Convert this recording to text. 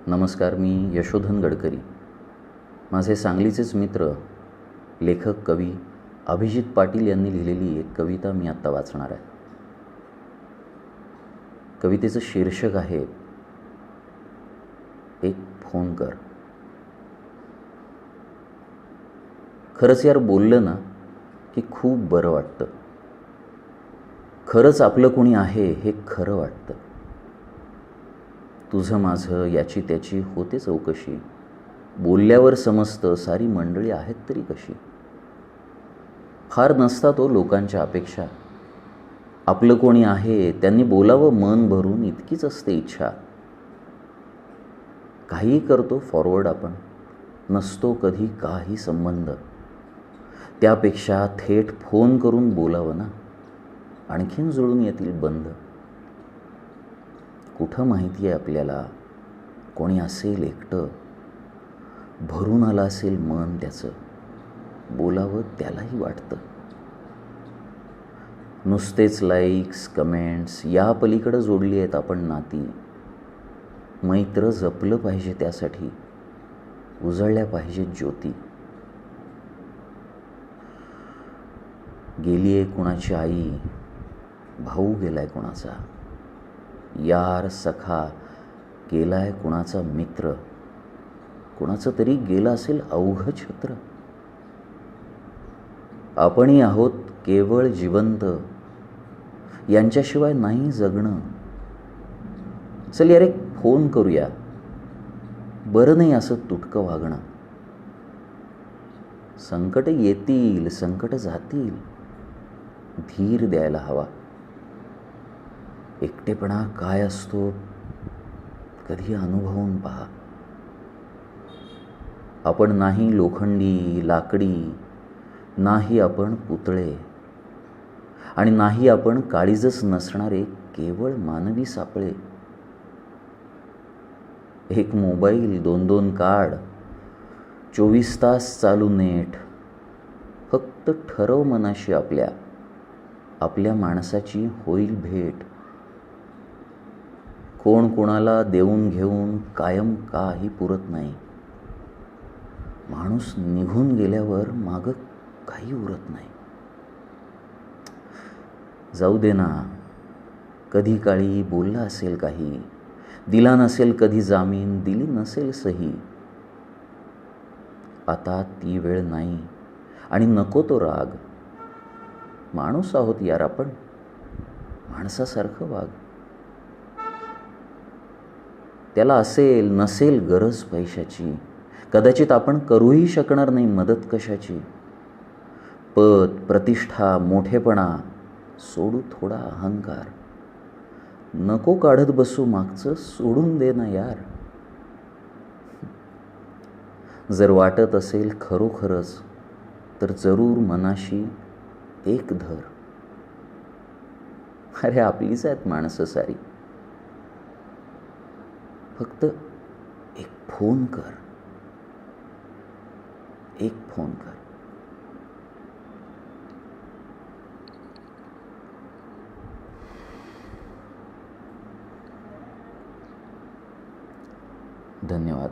नमस्कार, मी यशोधन गडकरी. माझे सांगलीचेच मित्र, लेखक, कवी अभिजित पाटील यांनी लिहिलेली एक कविता मी आत्ता वाचणार आहे. कवितेचं शीर्षक आहे एक फोन कर. खरंच यार, बोललं ना की खूप बरं वाटतं. खरंच आपलं कोणी आहे हे खरं वाटतं. तुझं माझं याची त्याची होते चौकशी. बोलल्यावर समजतं सारी मंडळी आहेत तरी कशी. फार नसतात लोकांच्या अपेक्षा. आपलं कोणी आहे त्यांनी बोलावं मन भरून, इतकीच असते इच्छा. काहीही करतो फॉरवर्ड आपण, नसतो कधी काही संबंध. त्यापेक्षा थेट फोन करून बोलावं ना, आणखीन जुळून येतील बंध. कुठं माहिती आहे आपल्याला कोणी असेल एकटं, भरून आलं असेल मन त्याचं, बोलावं त्यालाही वाटतं. नुसतेच लाईक्स कमेंट्स या पलीकडं जोडली आहेत आपण नाती. मैत्र जपलं पाहिजे, त्यासाठी उजळल्या पाहिजेत ज्योती. गेली आहे कुणाची आई, भाऊ गेलाय कुणाचा, यार सखा गेलाय कुणाचा मित्र, कुणाचं तरी गेलं असेल अवघं छत्र. आपणही आहोत केवळ जिवंत, यांच्याशिवाय नाही जगणं. चल यार, एक फोन करूया, बरं नाही असं तुटकं वागणं. संकट येतील, संकट जातील, धीर द्यायला हवा. एकटेपणा काय असतो कधी अनुभवून पहा. आपण नाही लोखंडी लाकडी, नाही आपण पुतळे, आणि नाही आपण काळीजच नसणारे केवळ मानवी सापळे. एक मोबाईल, 2-2 कार्ड, 24 तास चालू नेट. फक्त ठरव मनाशी आपल्या, आपल्या माणसाची होईल भेट. कोण कोणाला देऊन घेऊन कायम काही पुरत नाही. माणूस निघून गेल्यावर मागं काही उरत नाही. जाऊ दे ना, कधी काळी बोलला असेल काही, दिला नसेल कधी जामीन, दिली नसेल सही. आता ती वेळ नाही आणि नको तो राग. माणूस आहोत यार आपण, माणसासारखं वाग. त्याला असेल नसेल गरज पैशाची, कदाचित आपण करूही शकणार नाही मदत कशाची. पद प्रतिष्ठा मोठेपणा सोडू थोडा अहंकार. नको काढत बसू मागचं, सोडून दे ना यार. जर वाटत असेल खरोखरच तर जरूर मनाशी एक धर. अरे आपलीच आहेत माणसं सारी. फक्त एक फोन कर, एक फोन कर. धन्यवाद.